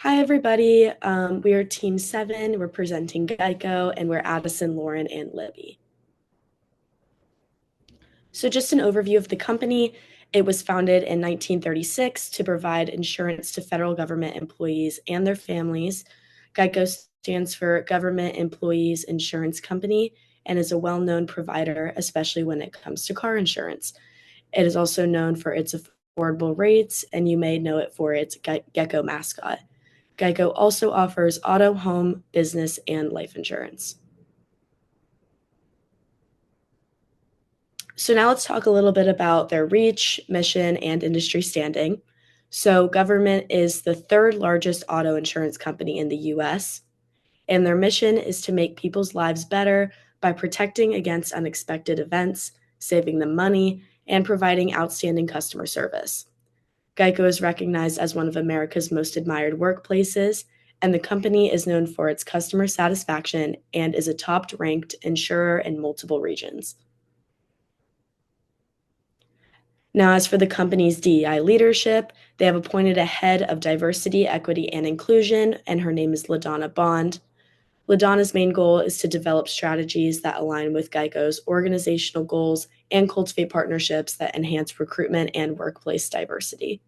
Hi, everybody. We are Team 7. We're presenting Geico, and we're Addison, Lauren, and Libby. So just an overview of the company. It was founded in 1936 to provide insurance to federal government employees and their families. Geico stands for Government Employees Insurance Company and is a well-known provider, especially when it comes to car insurance. It is also known for its affordable rates, and you may know it for its gecko mascot. Geico also offers auto, home, business, and life insurance. So now let's talk a little bit about their reach, mission, and industry standing. So government is the third largest auto insurance company in the US, and their mission is to make people's lives better by protecting against unexpected events, saving them money, and providing outstanding customer service. Geico is recognized as one of America's most admired workplaces, and the company is known for its customer satisfaction and is a top-ranked insurer in multiple regions. Now, as for the company's DEI leadership, they have appointed a head of diversity, equity, and inclusion, and her name is LaDonna Bond. LaDonna's main goal is to develop strategies that align with Geico's organizational goals and cultivate partnerships that enhance recruitment and workplace diversity.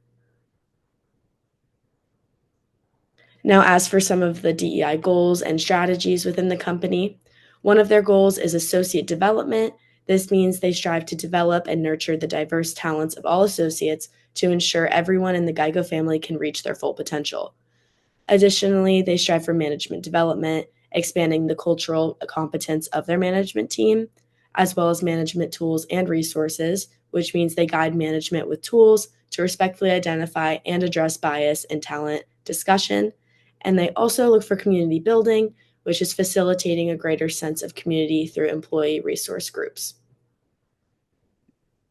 Now, as for some of the DEI goals and strategies within the company, one of their goals is associate development. This means they strive to develop and nurture the diverse talents of all associates to ensure everyone in the Geico family can reach their full potential. Additionally, they strive for management development, expanding the cultural competence of their management team, as well as management tools and resources, which means they guide management with tools to respectfully identify and address bias in talent discussion. And they also look for community building, which is facilitating a greater sense of community through employee resource groups.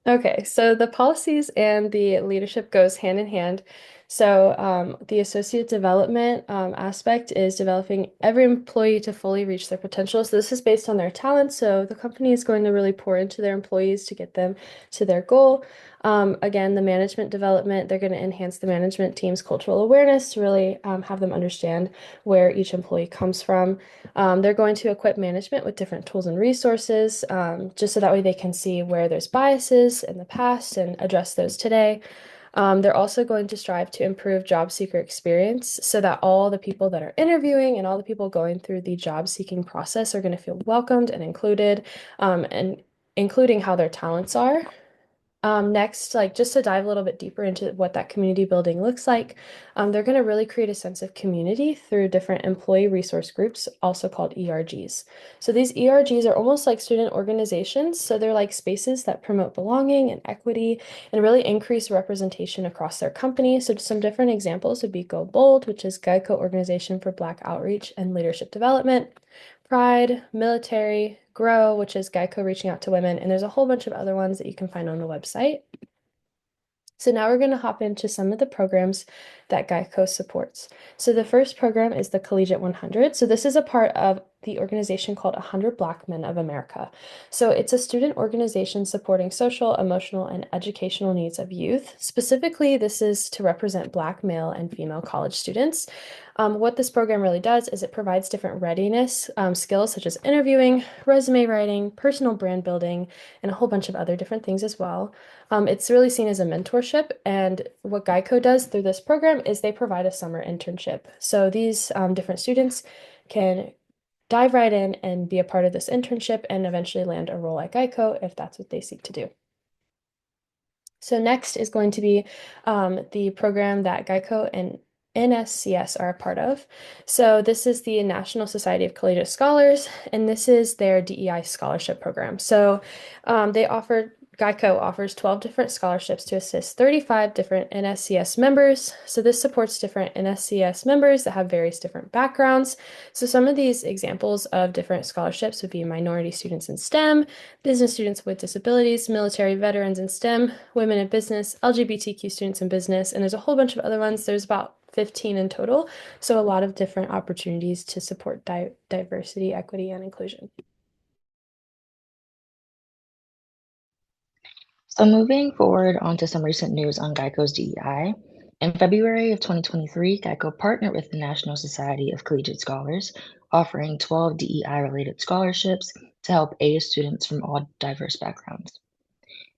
Okay, so the policies and the leadership goes hand in hand. So the associate development aspect is developing every employee to fully reach their potential. So this is based on their talents. So the company is going to really pour into their employees to get them to their goal. Again, the management development, they're going to enhance the management team's cultural awareness to really have them understand where each employee comes from. They're going to equip management with different tools and resources, just so that way they can see where there's biases in the past and address those today. They're also going to strive to improve job seeker experience so that all the people that are interviewing and all the people going through the job seeking process are going to feel welcomed and included, and including how their talents are. Next, like just to dive a little bit deeper into what that community building looks like, they're going to really create a sense of community through different employee resource groups, also called ERGs. So these ERGs are almost like student organizations. So they're like spaces that promote belonging and equity and really increase representation across their company. So some different examples would be Go Bold, which is Geico Organization for Black Outreach and Leadership Development. Pride, Military, Grow, which is Geico reaching out to women, and there's a whole bunch of other ones that you can find on the website. So now we're going to hop into some of the programs that Geico supports. So the first program is the Collegiate 100. So this is a part of the organization called 100 Black Men of America. So it's a student organization supporting social, emotional, and educational needs of youth. Specifically, this is to represent Black male and female college students. What this program really does is it provides different readiness skills such as interviewing, resume writing, personal brand building, and a whole bunch of other different things as well. It's really seen as a mentorship, and what Geico does through this program is they provide a summer internship. So these different students can dive right in and be a part of this internship and eventually land a role at Geico if that's what they seek to do. So next is going to be the program that Geico and NSCS are a part of. So this is the National Society of Collegiate Scholars, and this is their DEI scholarship program. So Geico offers 12 different scholarships to assist 35 different NSCS members. So this supports different NSCS members that have various different backgrounds. So some of these examples of different scholarships would be minority students in STEM, business students with disabilities, military veterans in STEM, women in business, LGBTQ students in business, and there's a whole bunch of other ones. There's about 15 in total. So a lot of different opportunities to support diversity, equity, and inclusion. So moving forward onto some recent news on Geico's DEI. In February of 2023, Geico partnered with the National Society of Collegiate Scholars, offering 12 DEI-related scholarships to help aid students from all diverse backgrounds.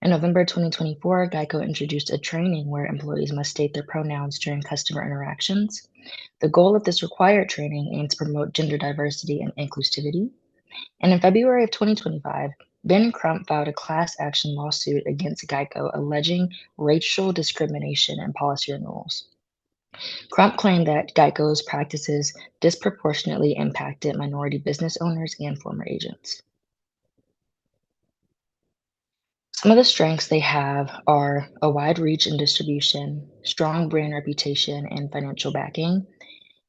In November 2024, Geico introduced a training where employees must state their pronouns during customer interactions. The goal of this required training aims to promote gender diversity and inclusivity. And in February of 2025, Ben Crump filed a class action lawsuit against Geico alleging racial discrimination and policy renewals. Crump claimed that Geico's practices disproportionately impacted minority business owners and former agents. Some of the strengths they have are a wide reach and distribution, strong brand reputation, and financial backing.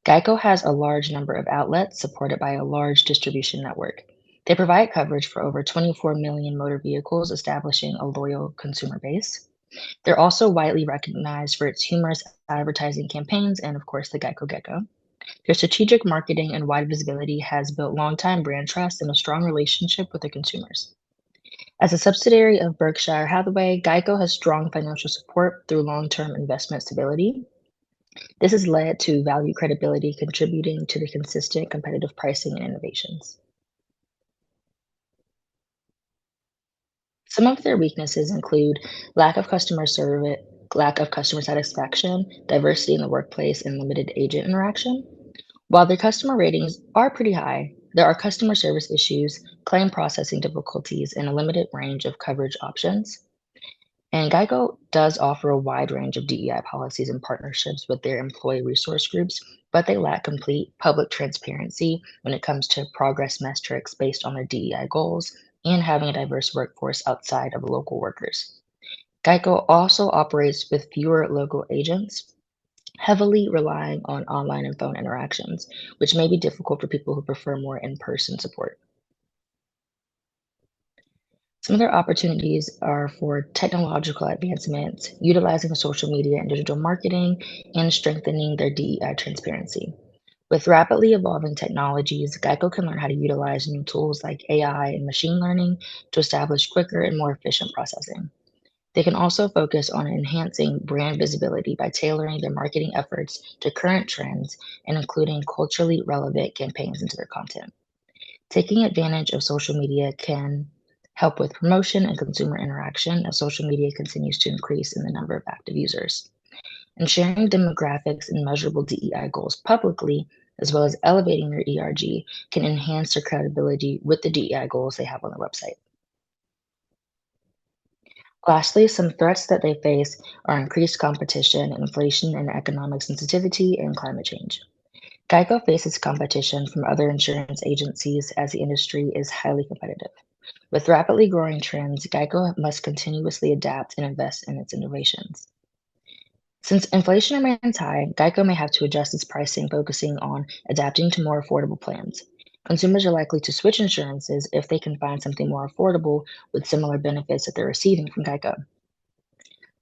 Geico has a large number of outlets supported by a large distribution network. They provide coverage for over 24 million motor vehicles, establishing a loyal consumer base. They're also widely recognized for its humorous advertising campaigns and, of course, the Geico Gecko. Their strategic marketing and wide visibility has built long-time brand trust and a strong relationship with their consumers. As a subsidiary of Berkshire Hathaway, Geico has strong financial support through long-term investment stability. This has led to value credibility, contributing to the consistent competitive pricing and innovations. Some of their weaknesses include lack of customer service, lack of customer satisfaction, diversity in the workplace, and limited agent interaction. While their customer ratings are pretty high, there are customer service issues, claim processing difficulties, and a limited range of coverage options. And Geico does offer a wide range of DEI policies and partnerships with their employee resource groups, but they lack complete public transparency when it comes to progress metrics based on their DEI goals and having a diverse workforce outside of local workers. Geico also operates with fewer local agents, heavily relying on online and phone interactions, which may be difficult for people who prefer more in person support. Some of their opportunities are for technological advancements, utilizing social media and digital marketing, and strengthening their DEI transparency. With rapidly evolving technologies, Geico can learn how to utilize new tools like AI and machine learning to establish quicker and more efficient processing. They can also focus on enhancing brand visibility by tailoring their marketing efforts to current trends and including culturally relevant campaigns into their content. Taking advantage of social media can help with promotion and consumer interaction as social media continues to increase in the number of active users. And sharing demographics and measurable DEI goals publicly, as well as elevating their ERG, can enhance their credibility with the DEI goals they have on their website. Lastly, some threats that they face are increased competition, inflation and economic sensitivity, and climate change. Geico faces competition from other insurance agencies as the industry is highly competitive. With rapidly growing trends, Geico must continuously adapt and invest in its innovations. Since inflation remains high, Geico may have to adjust its pricing, focusing on adapting to more affordable plans. Consumers are likely to switch insurances if they can find something more affordable with similar benefits that they're receiving from Geico.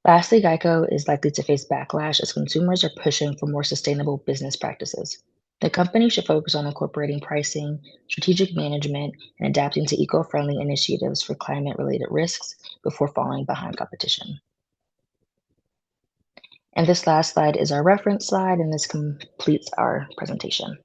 Lastly, Geico is likely to face backlash as consumers are pushing for more sustainable business practices. The company should focus on incorporating pricing, strategic management, and adapting to eco friendly initiatives for climate related risks before falling behind competition. And this last slide is our reference slide, and this completes our presentation.